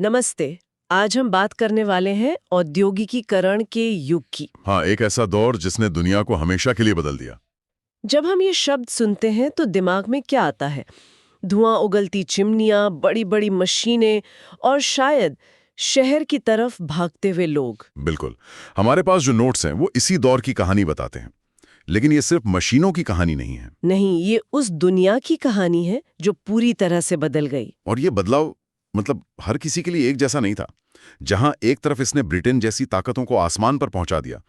नमस्ते। आज हम बात करने वाले हैं औद्योगिकीकरण के युग की। हाँ, एक ऐसा दौर जिसने दुनिया को हमेशा के लिए बदल दिया। जब हम ये शब्द सुनते हैं तो दिमाग में क्या आता है? धुआं उगलती चिमनियां, बड़ी-बड़ी मशीनें और शायद शहर की तरफ भागते हुए लोग। बिल्कुल। हमारे पास जो नोट्स हैं वो इसी दौर की कहानी बताते हैं। लेकिन ये सिर्फ मशीनों की कहानी नहीं है। नहीं, ये उस दुनिया की कहानी है जो पूरी तरह से बदल गई। और ये बदलाव हर किसी के लिए एक जैसा नहीं था। जहां एक तरफ इसने ब्रिटेन जैसी ताकतों को आसमान पर पहुंचा दिया,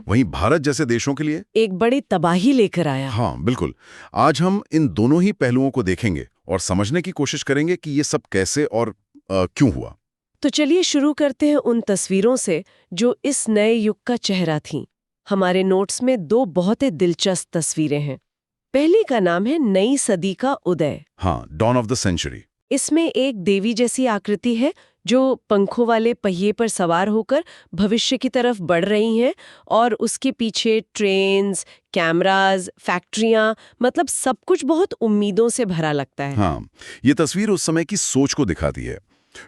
वहीं भारत जैसे देशों के लिए एक बड़ी तबाही लेकर आया। हाँ, बिल्कुल। आज हम इन दोनों ही पहलुओं को देखेंगे और समझने की कोशिश करेंगे कि ये सब कैसे और क्यों हुआ। तो चलिए शुरू करते हैं उन तस्वीरों से जो इस नए युग का चेहरा थीं। हमारे नोट्स में दो बहुत ही दिलचस्प तस्वीरें हैं। पहली का नाम है नई सदी का उदय। हाँ, डॉन ऑफ द सेंचुरी। इसमें एक देवी जैसी आकृति है जो पंखों वाले पहिए पर सवार होकर भविष्य की तरफ बढ़ रही हैं और उसके पीछे ट्रेन्स, कैमरास, फैक्ट्रियां, मतलब सब कुछ बहुत उम्मीदों से भरा लगता है। हाँ, ये तस्वीर उस समय की सोच को दिखाती है।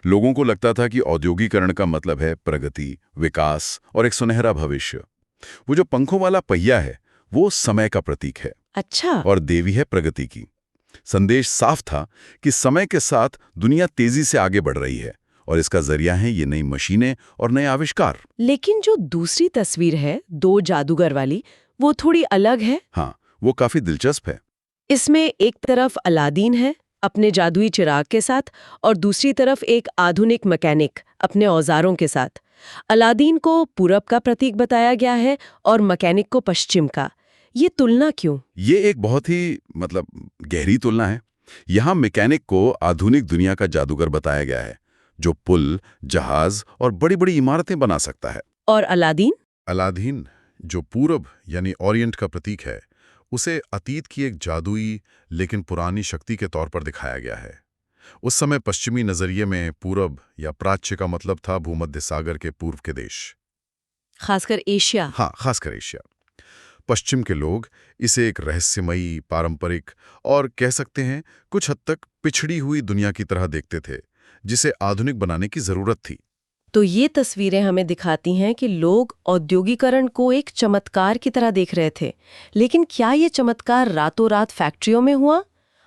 लोगों को लगता था कि औद्योगिकरण का मतलब है प्रगति, विकास और एक सुनहरा भविष्य। वो जो पंखों वाला पहिया है, वो समय का प्रतीक है अच्छा। और देवी है प्रगति की। संदेश साफ था कि समय के साथ दुनिया तेजी से आगे बढ़ रही है और इसका जरिया है ये नई मशीनें और नए आविष्कार। लेकिन जो दूसरी तस्वीर है, दो जादूगर वाली, वो थोड़ी अलग है। हाँ, वो काफी दिलचस्प है। इसमें एक तरफ अलादीन है अपने जादुई चिराग के साथ और दूसरी तरफ एक आधुनिक मैकेनिक अपने औजारों के साथ। अलादीन को पूरब का प्रतीक बताया गया है और मैकेनिक को पश्चिम का। ये तुलना क्यों? ये एक बहुत ही गहरी तुलना है। यहाँ मैकेनिक को आधुनिक दुनिया का जादूगर बताया गया है, जो पुल, जहाज और बड़ी-बड़ी इमारतें बना सकता है। और अलादीन? अलादीन, जो पूरब यानी ओरिएंट का प्रतीक है, उसे अतीत की एक जादुई लेकिन पुरानी शक्ति के तौर पर दिखाया गया है। उस समय पश्चिमी नजरिए में पूरब या प्राच्य का मतलब था भूमध्य सागर के पूर्व के देश। खासकर एशिया। हाँ, खासकर एशिया। पश्चिम के लोग इसे एक रहस्यमयी, पारंपरिक और कह सकते हैं कुछ हद तक पिछड़ी हुई दुनिया की तरह देखते थे, जिसे आधुनिक बनाने की जरूरत थी। तो ये तस्वीरें हमें दिखाती हैं कि लोग औद्योगिकरण को एक चमत्कार की तरह देख रहे थे। लेकिन क्या ये चमत्कार रातों रात फैक्ट्रियों में हुआ?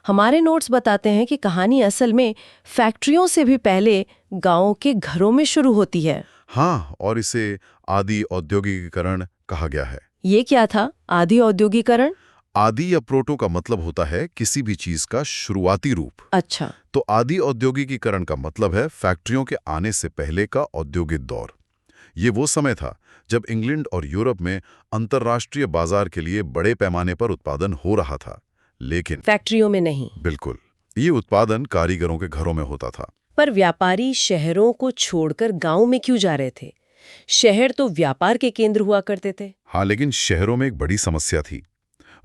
हमारे नोट्स बताते हैं कि कहानी असल में फैक्ट्रियों से भी पहले गांवों के घरों में शुरू होती है। हाँ, और इसे आदि औद्योगिकीकरण कहा गया है। ये क्या था आदि औद्योगिकरण? आदि या प्रोटो का मतलब होता है किसी भी चीज का शुरुआती रूप। अच्छा। तो आदि औद्योगिकीकरण का मतलब है फैक्ट्रियों के आने से पहले का औद्योगिक दौर। ये वो समय था जब इंग्लैंड और यूरोप में अंतर्राष्ट्रीय बाजार के लिए बड़े पैमाने पर उत्पादन हो रहा था, लेकिन फैक्ट्रियों में नहीं। बिल्कुल, ये उत्पादन कारीगरों के घरों में होता था। पर व्यापारी शहरों को छोड़कर गांव में क्यों जा रहे थे? शहर तो व्यापार के केंद्र हुआ करते थे। हाँ, लेकिन शहरों में एक बड़ी समस्या थी।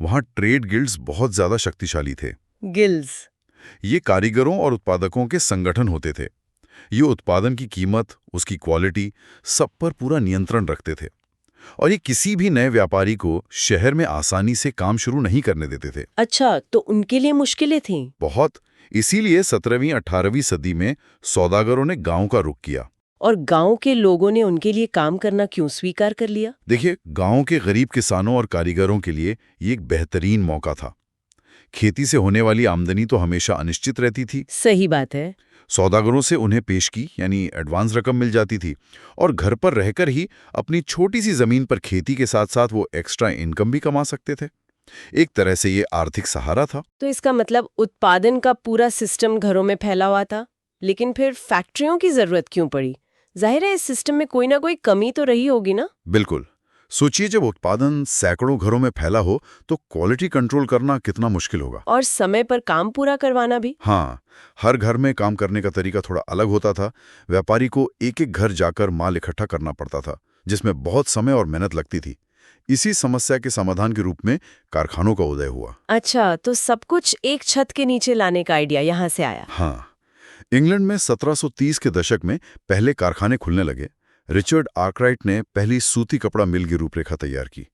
वहाँ ट्रेड गिल्ड्स बहुत ज्यादा शक्तिशाली थे। गिल्ड्स? ये कारीगरों और उत्पादकों के संगठन होते थे। ये उत्पादन की कीमत, उसकी क्वालिटी, सब पर पूरा नियंत्रण रखते थे और ये किसी भी नए व्यापारी को शहर में आसानी से काम शुरू नहीं करने देते थे। अच्छा, तो उनके लिए मुश्किलें थीं। बहुत। इसीलिए 17वीं 18वीं सदी में सौदागरों ने गांव का रुख किया। और गांव के लोगों ने उनके लिए काम करना क्यों स्वीकार कर लिया? देखिए, गांव के गरीब किसानों और कारीगरों के लिए ये एक बेहतरीन मौका था। खेती से होने वाली आमदनी तो हमेशा अनिश्चित रहती थी। सही बात है। सौदागरों से उन्हें पेशगी यानी एडवांस रकम मिल जाती थी और घर पर रहकर ही अपनी छोटी सी जमीन पर खेती के साथ साथ वो एक्स्ट्रा इनकम भी कमा सकते थे। एक तरह से ये आर्थिक सहारा था। तो इसका मतलब उत्पादन का पूरा सिस्टम घरों में फैला हुआ था। लेकिन फिर फैक्ट्रियों की जरूरत क्यों पड़ी? जाहिर है इस सिस्टम में कोई ना कोई कमी तो रही होगी ना? बिल्कुल। सोचिए, जब उत्पादन सैकड़ों घरों में फैला हो तो क्वालिटी कंट्रोल करना कितना मुश्किल होगा। और समय पर काम पूरा करवाना भी। हाँ, हर घर में काम करने का तरीका थोड़ा अलग होता था। व्यापारी को एक एक घर जाकर माल इकट्ठा करना पड़ता था, जिसमें बहुत समय और मेहनत लगती थी। इसी समस्या के समाधान के रूप में कारखानों का उदय हुआ। अच्छा, तो सब कुछ एक छत के नीचे लाने का आइडिया यहाँ से आया। हाँ, इंग्लैंड में 1730 के दशक में पहले कारखाने खुलने लगे। रिचर्ड आर्कराइट ने पहली सूती कपड़ा मिल की रूपरेखा तैयार की।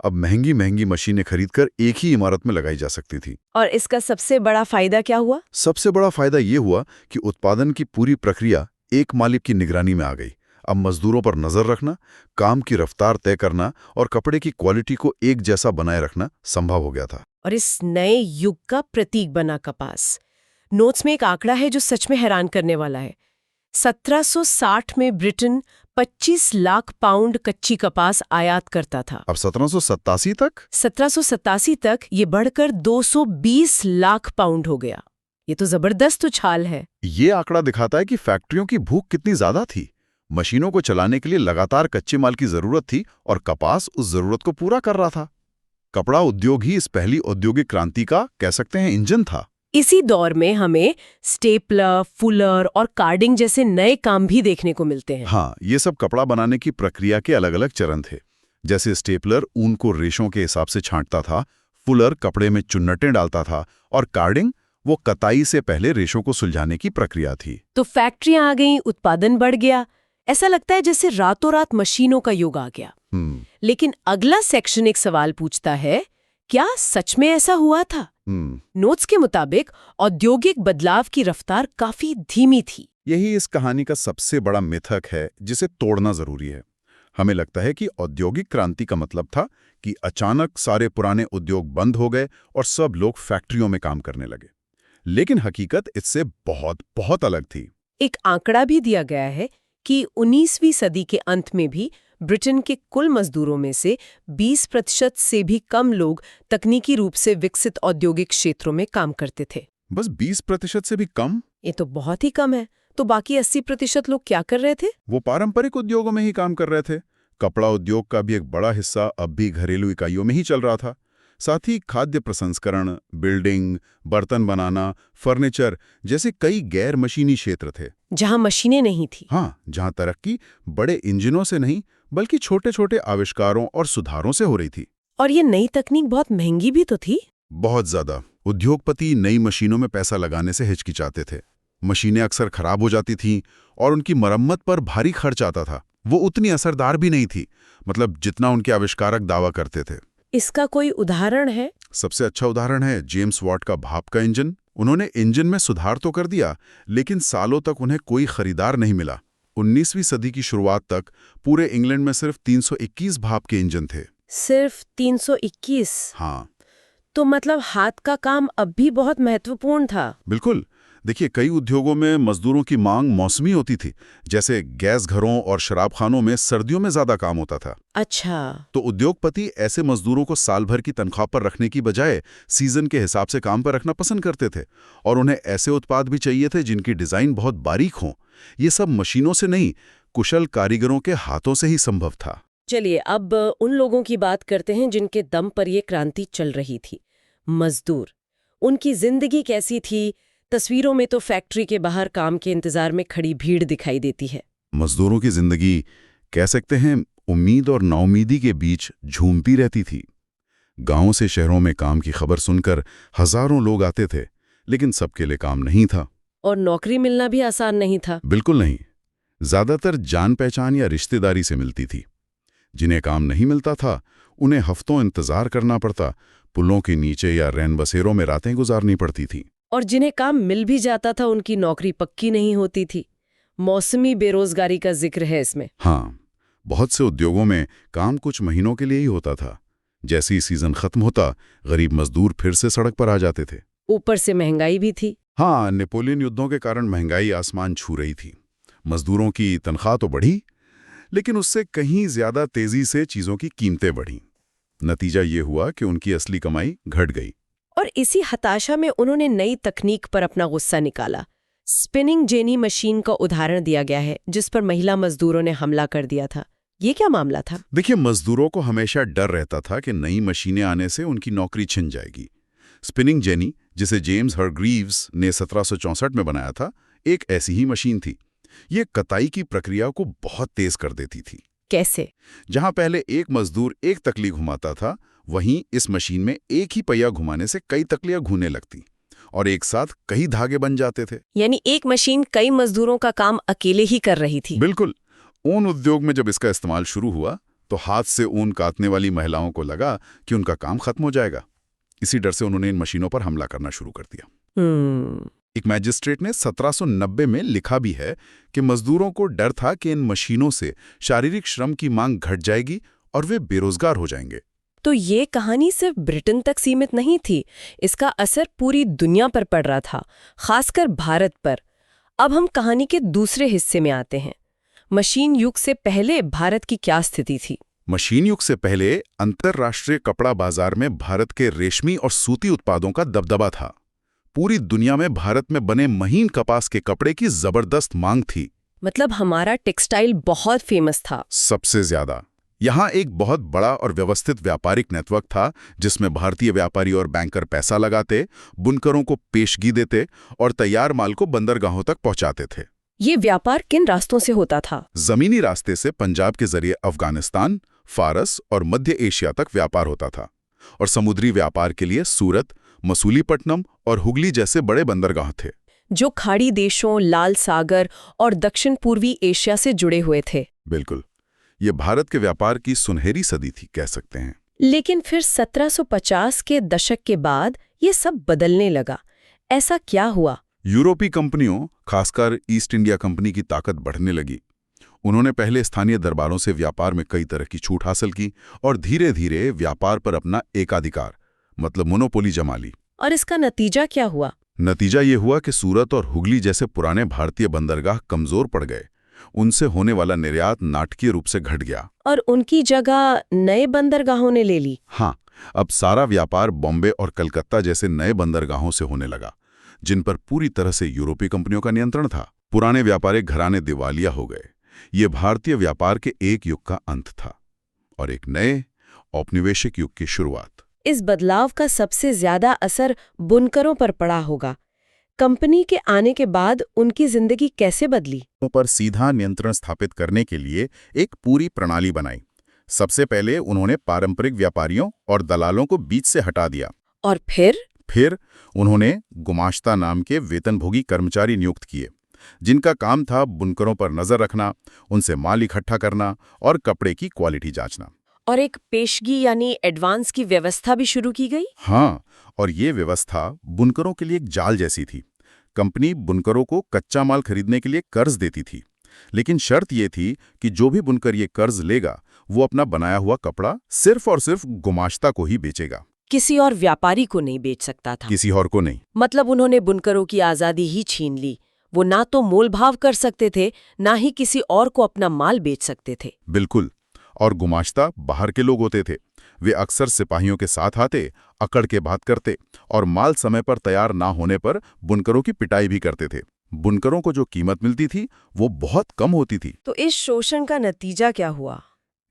अब महंगी महंगी मशीनें खरीदकर एक ही इमारत में लगाई जा सकती थी। और इसका सबसे बड़ा फायदा क्या हुआ? सबसे बड़ा फायदा ये हुआ कि उत्पादन की पूरी प्रक्रिया एक मालिक की निगरानी में आ गई। अब मजदूरों पर नजर रखना, काम की रफ्तार तय करना और कपड़े की क्वालिटी को एक जैसा बनाए रखना संभव हो गया था। और इस नए युग का प्रतीक बना कपास। नोट्स में एक आंकड़ा है जो सच में हैरान करने वाला है। 1760 में ब्रिटेन 25 लाख पाउंड कच्ची कपास आयात करता था। अब 1787 तक ये बढ़कर 220 लाख पाउंड हो गया। ये तो जबरदस्त उछाल है। ये आंकड़ा दिखाता है कि फैक्ट्रियों की भूख कितनी ज्यादा थी। मशीनों को चलाने के लिए लगातार कच्चे माल की जरूरत थी और कपास उस जरूरत को पूरा कर रहा था। कपड़ा उद्योग ही इस पहली औद्योगिक क्रांति का, कह सकते हैं, इंजन था। इसी दौर में हमें स्टेपलर, फुलर और कार्डिंग जैसे नए काम भी देखने को मिलते हैं। हाँ, ये सब कपड़ा बनाने की प्रक्रिया के अलग अलग चरण थे। जैसे स्टेपलर ऊन को रेशों के हिसाब से छांटता था, फुलर कपड़े में चुन्नटें डालता था और कार्डिंग वो कताई से पहले रेशों को सुलझाने की प्रक्रिया थी। तो फैक्ट्रियां आ गईं, उत्पादन बढ़ गया। ऐसा लगता है जैसे रातों रात मशीनों का युग आ गया। लेकिन अगला सेक्शन एक सवाल पूछता है, क्या सच में ऐसा हुआ था? नोट्स के मुताबिक औद्योगिक बदलाव की रफ्तार काफी धीमी थी। यही इस कहानी का सबसे बड़ा मिथक है जिसे तोड़ना जरूरी है। हमें लगता है कि औद्योगिक क्रांति का मतलब था कि अचानक सारे पुराने उद्योग बंद हो गए और सब लोग फैक्ट्रियों में काम करने लगे। लेकिन हकीकत इससे बहुत बहुत अलग थी। एक आंकड़ा भी दिया गया है कि 19वीं सदी के अंत में भी ब्रिटेन के कुल मजदूरों में से 20% से भी कम लोग तकनीकी रूप से विकसित औद्योगिक क्षेत्रों में काम करते थे। बस 20% से भी कम? ये तो बहुत ही कम है। तो बाकी 80% लोग क्या कर रहे थे? वो पारंपरिक उद्योगों में ही काम कर रहे थे। कपड़ा उद्योग का भी एक बड़ा हिस्सा अब भी घरेलू इकाइयों में ही चल रहा था। साथ ही खाद्य प्रसंस्करण, बिल्डिंग, बर्तन बनाना, फर्नीचर जैसे कई गैर मशीनी क्षेत्र थे जहां मशीनें नहीं थी। हाँ, जहां तरक्की बड़े इंजनों से नहीं बल्कि छोटे छोटे आविष्कारों और सुधारों से हो रही थी। और ये नई तकनीक बहुत महंगी भी तो थी। बहुत ज्यादा। उद्योगपति नई मशीनों में पैसा लगाने से हिचकिचाते थे। मशीनें अक्सर खराब हो जाती थीं और उनकी मरम्मत पर भारी खर्च आता था। वो उतनी असरदार भी नहीं थी, मतलब जितना उनके आविष्कारक दावा करते थे। इसका कोई उदाहरण है? सबसे अच्छा उदाहरण है जेम्स वॉट का भाप का इंजन। उन्होंने इंजन में सुधार तो कर दिया, लेकिन सालों तक उन्हें कोई खरीदार नहीं मिला। 19वीं सदी की शुरुआत तक पूरे इंग्लैंड में सिर्फ 321 भाप के इंजन थे। सिर्फ 321? हाँ। तो मतलब हाथ का काम अब भी बहुत महत्वपूर्ण था। बिल्कुल। देखिए, कई उद्योगों में मजदूरों की मांग मौसमी होती थी। जैसे गैस घरों और शराबखानों में सर्दियों में ज्यादा काम होता था। अच्छा। तो उद्योगपति ऐसे मजदूरों को साल भर की तनख्वाह पर रखने की बजाय सीजन के हिसाब से काम पर रखना पसंद करते थे। और उन्हें ऐसे उत्पाद भी चाहिए थे जिनकी डिजाइन बहुत बारीक हो। ये सब मशीनों से नहीं, कुशल कारीगरों के हाथों से ही संभव था। चलिए अब उन लोगों की बात करते हैं जिनके दम पर यह क्रांति चल रही थी। मजदूर। उनकी जिंदगी कैसी थी? तस्वीरों में तो फैक्ट्री के बाहर काम के इंतजार में खड़ी भीड़ दिखाई देती है। मजदूरों की जिंदगी, कह सकते हैं, उम्मीद और नाउमीदी के बीच झूमती रहती थी। गांवों से शहरों में काम की खबर सुनकर हजारों लोग आते थे, लेकिन सबके लिए काम नहीं था। और नौकरी मिलना भी आसान नहीं था। बिल्कुल नहीं। ज्यादातर जान पहचान या रिश्तेदारी से मिलती थी। जिन्हें काम नहीं मिलता था उन्हें हफ्तों इंतजार करना पड़ता, पुलों के नीचे या रैन बसेरों में रातें गुजारनी पड़ती थी। और जिन्हें काम मिल भी जाता था उनकी नौकरी पक्की नहीं होती थी। मौसमी बेरोजगारी का जिक्र है इसमें। हाँ, बहुत से उद्योगों में काम कुछ महीनों के लिए ही होता था। जैसे ही सीजन खत्म होता, गरीब मजदूर फिर से सड़क पर आ जाते थे। ऊपर से महंगाई भी थी। हाँ, नेपोलियन युद्धों के कारण महंगाई आसमान छू रही थी। मजदूरों की तनख्वाह तो बढ़ी, लेकिन उससे कहीं ज्यादा तेजी से चीजों की कीमतें बढ़ीं। नतीजा ये हुआ कि उनकी असली कमाई घट गई। और इसी हताशा में उन्होंने नई तकनीक पर अपना गुस्सा निकाला। स्पिनिंग जेनी मशीन का उदाहरण दिया गया है, जिस पर महिला मजदूरों ने हमला कर दिया था। ये क्या मामला था? देखिए, मजदूरों को हमेशा डर रहता था कि नई मशीनें आने से उनकी नौकरी छिन जाएगी। स्पिनिंग जेनी, जिसे जेम्स हरग्रीव्स ने 1764 में बनाया था, एक ऐसी ही मशीन थी। ये कताई की प्रक्रिया को बहुत तेज कर देती थी। कैसे? जहां पहले एक मजदूर एक तकली घुमाता था, वहीं इस मशीन में एक ही पहिया घुमाने से कई तकलियां घूमने लगती और एक साथ कई धागे बन जाते थे। यानी एक मशीन कई मजदूरों का काम अकेले ही कर रही थी। बिल्कुल। ऊन उद्योग में जब इसका इस्तेमाल शुरू हुआ तो हाथ से ऊन काटने वाली महिलाओं को लगा कि उनका काम खत्म हो जाएगा। इसी डर से उन्होंने इन मशीनों पर हमला करना शुरू कर दिया। एक मैजिस्ट्रेट ने 1790 में लिखा भी है कि मजदूरों को डर था कि इन मशीनों से शारीरिक श्रम की मांग घट जाएगी और वे बेरोजगार हो जाएंगे। तो ये कहानी सिर्फ ब्रिटेन तक सीमित नहीं थी, इसका असर पूरी दुनिया पर पड़ रहा था, खासकर भारत पर। अब हम कहानी के दूसरे हिस्से में आते हैं। मशीन युग से पहले भारत की क्या स्थिति थी? मशीन युग से पहले अंतर्राष्ट्रीय कपड़ा बाजार में भारत के रेशमी और सूती उत्पादों का दबदबा था। पूरी दुनिया में भारत में बने महीन कपास के कपड़े की जबरदस्त मांग थी। मतलब हमारा टेक्सटाइल बहुत फेमस था। सबसे ज्यादा। यहाँ एक बहुत बड़ा और व्यवस्थित व्यापारिक नेटवर्क था जिसमें भारतीय व्यापारी और बैंकर पैसा लगाते, बुनकरों को पेशगी देते और तैयार माल को बंदरगाहों तक पहुंचाते थे। ये व्यापार किन रास्तों से होता था? जमीनी रास्ते से पंजाब के जरिए अफगानिस्तान, फारस और मध्य एशिया तक व्यापार होता था, और समुद्री व्यापार के लिए सूरत, मसूलीपट्टनम और हुगली जैसे बड़े बंदरगाह थे, जो खाड़ी देशों, लाल सागर और दक्षिण पूर्वी एशिया से जुड़े हुए थे। बिल्कुल, ये भारत के व्यापार की सुनहरी सदी थी, कह सकते हैं। लेकिन फिर 1750 के दशक के बाद ये सब बदलने लगा। ऐसा क्या हुआ? यूरोपीय कंपनियों, खासकर ईस्ट इंडिया कंपनी की ताकत बढ़ने लगी। उन्होंने पहले स्थानीय दरबारों से व्यापार में कई तरह की छूट हासिल की और धीरे धीरे व्यापार पर अपना एकाधिकार, मतलब मोनोपोली जमा ली। और इसका नतीजा क्या हुआ? नतीजा ये हुआ कि सूरत और हुगली जैसे पुराने भारतीय बंदरगाह कमजोर पड़ गए। उनसे होने वाला निर्यात नाटकीय रूप से घट गया और उनकी जगह नए बंदरगाहों ने ले ली। हाँ, अब सारा व्यापार बॉम्बे और कलकत्ता जैसे नए बंदरगाहों से होने लगा, जिन पर पूरी तरह से यूरोपीय कंपनियों का नियंत्रण था। पुराने व्यापारिक घराने दिवालिया हो गए। ये भारतीय व्यापार के एक युग का अंत था और एक नए औपनिवेशिक युग की शुरुआत। इस बदलाव का सबसे ज्यादा असर बुनकरों पर पड़ा होगा। कंपनी के आने के बाद उनकी जिंदगी कैसे बदली? पर सीधा नियंत्रण स्थापित करने के लिए एक पूरी प्रणाली बनाई। सबसे पहले उन्होंने पारंपरिक व्यापारियों और दलालों को बीच से हटा दिया। और फिर उन्होंने गुमाश्ता नाम के वेतनभोगी कर्मचारी नियुक्त किए, जिनका काम था बुनकरों पर नजर रखना, उनसे माल इकट्ठा करना और कपड़े की क्वालिटी जांचना। और एक पेशगी यानी एडवांस की व्यवस्था भी शुरू की गई। हाँ, और ये व्यवस्था बुनकरों के लिए एक जाल जैसी थी। कंपनी बुनकरों को कच्चा माल खरीदने के लिए कर्ज देती थी, लेकिन शर्त ये थी कि जो भी बुनकर ये कर्ज लेगा वो अपना बनाया हुआ कपड़ा सिर्फ और सिर्फ गुमाश्ता को ही बेचेगा। किसी और व्यापारी को नहीं बेच सकता था। किसी और को नहीं। मतलब उन्होंने बुनकरों की आजादी ही छीन ली। वो ना तो मोल भाव कर सकते थे, ना ही किसी और को अपना माल बेच सकते थे। बिल्कुल। और गुमाश्ता बाहर के लोग होते थे। वे अक्सर सिपाहियों के साथ आते, अकड़ के बात करते और माल समय पर तैयार ना होने पर बुनकरों की पिटाई भी करते थे। बुनकरों को जो कीमत मिलती थी वो बहुत कम होती थी। तो इस शोषण का नतीजा क्या हुआ?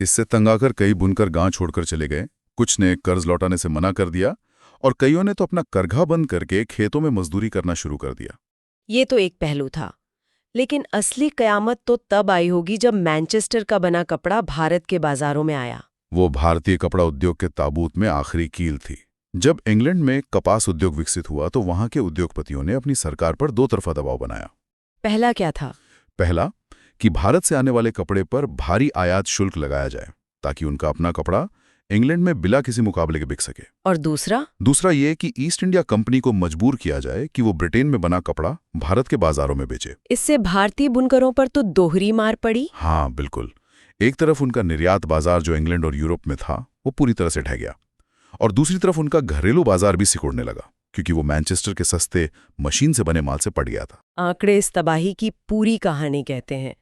इससे तंग आकर कई बुनकर गांव छोड़कर चले गए। कुछ ने कर्ज लौटाने से मना कर दिया और कईयों ने तो अपना करघा बंद करके खेतों में मजदूरी करना शुरू कर दिया। ये तो एक पहलू था, लेकिन असली कयामत तो तब आई होगी जब मैनचेस्टर का बना कपड़ा भारत के बाजारों में आया। वो भारतीय कपड़ा उद्योग के ताबूत में आखिरी कील थी। जब इंग्लैंड में कपास उद्योग विकसित हुआ तो वहां के उद्योगपतियों ने अपनी सरकार पर दो तरफा दबाव बनाया। पहला क्या था? पहला कि भारत से आने वाले कपड़े पर भारी आयात शुल्क लगाया जाए ताकि उनका अपना कपड़ा इंग्लैंड में बिना किसी मुकाबले के बिक सके। और दूसरा ये कि ईस्ट इंडिया कंपनी को मजबूर किया जाए कि वो ब्रिटेन में बना कपड़ा भारत के बाजारों में बेचे। इससे भारतीय बुनकरों पर तो दोहरी मार पड़ी। हाँ बिल्कुल। एक तरफ उनका निर्यात बाजार जो इंग्लैंड और यूरोप में था वो पूरी तरह से ढह गया, और दूसरी तरफ उनका घरेलू बाजार भी सिकुड़ने लगा क्योंकि वो मैनचेस्टर के सस्ते मशीन से बने माल से पट गया था। आंकड़े इस तबाही की पूरी कहानी कहते हैं।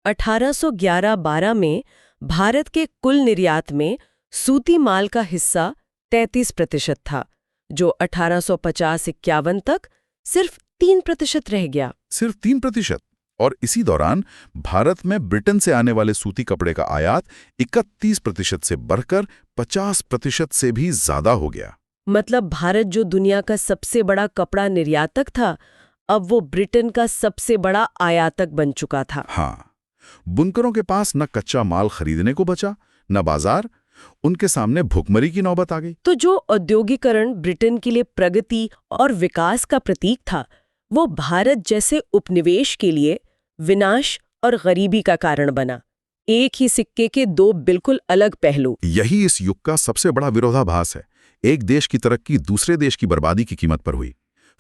1811-12 में भारत के कुल निर्यात में सूती माल का हिस्सा 33% था, जो 1850-51 तक सिर्फ 3% रह गया। सिर्फ 3%। और इसी दौरान भारत में ब्रिटेन से आने वाले सूती कपड़े का आयात 31% से बढ़कर 50% से भी ज्यादा हो गया। मतलब भारत जो दुनिया का सबसे बड़ा कपड़ा निर्यातक था, अब वो ब्रिटेन का सबसे बड़ा आयातक बन चुका था। हाँ, बुनकरों के पास न कच्चा माल खरीदने को बचा, न बाजार। उनके सामने भुखमरी की नौबत आ गई। तो जो औद्योगिकरण ब्रिटेन के लिए प्रगति और विकास का प्रतीक था, वो भारत जैसे उपनिवेश के लिए विनाश और गरीबी का कारण बना। एक ही सिक्के के दो बिल्कुल अलग पहलू। यही इस युग का सबसे बड़ा विरोधाभास है। एक देश की तरक्की दूसरे देश की बर्बादी की कीमत पर हुई।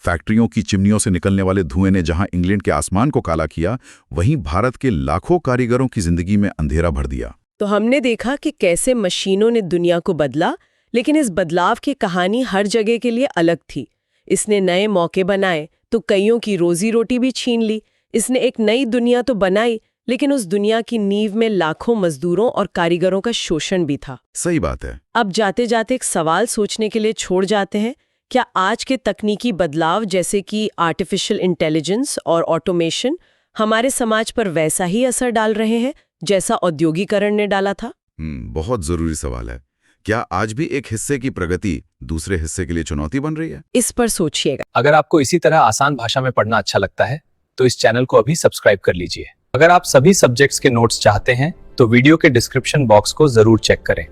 फैक्ट्रियों की चिमनियों से निकलने वाले धुएं ने जहां इंग्लैंड के आसमान को काला किया, वहीं भारत के लाखों कारीगरों की जिंदगी में अंधेरा भर दिया। तो हमने देखा कि कैसे मशीनों ने दुनिया को बदला, लेकिन इस बदलाव की कहानी हर जगह के लिए अलग थी। इसने नए मौके बनाए तो कईयों की रोजी रोटी भी छीन ली। इसने एक नई दुनिया तो बनाई, लेकिन उस दुनिया की नींव में लाखों मजदूरों और कारीगरों का शोषण भी था। सही बात है। अब जाते जाते एक सवाल सोचने के लिए छोड़ जाते हैं, क्या आज के तकनीकी बदलाव जैसे कि आर्टिफिशियल इंटेलिजेंस और ऑटोमेशन हमारे समाज पर वैसा ही असर डाल रहे हैं जैसा औद्योगिकरण ने डाला था? बहुत जरूरी सवाल है। क्या आज भी एक हिस्से की प्रगति दूसरे हिस्से के लिए चुनौती बन रही है? इस पर सोचिएगा। अगर आपको इसी तरह आसान भाषा में पढ़ना अच्छा लगता है तो इस चैनल को अभी सब्सक्राइब कर लीजिए। अगर आप सभी सब्जेक्ट्स के नोट्स चाहते हैं तो वीडियो के डिस्क्रिप्शन बॉक्स को जरूर चेक करें।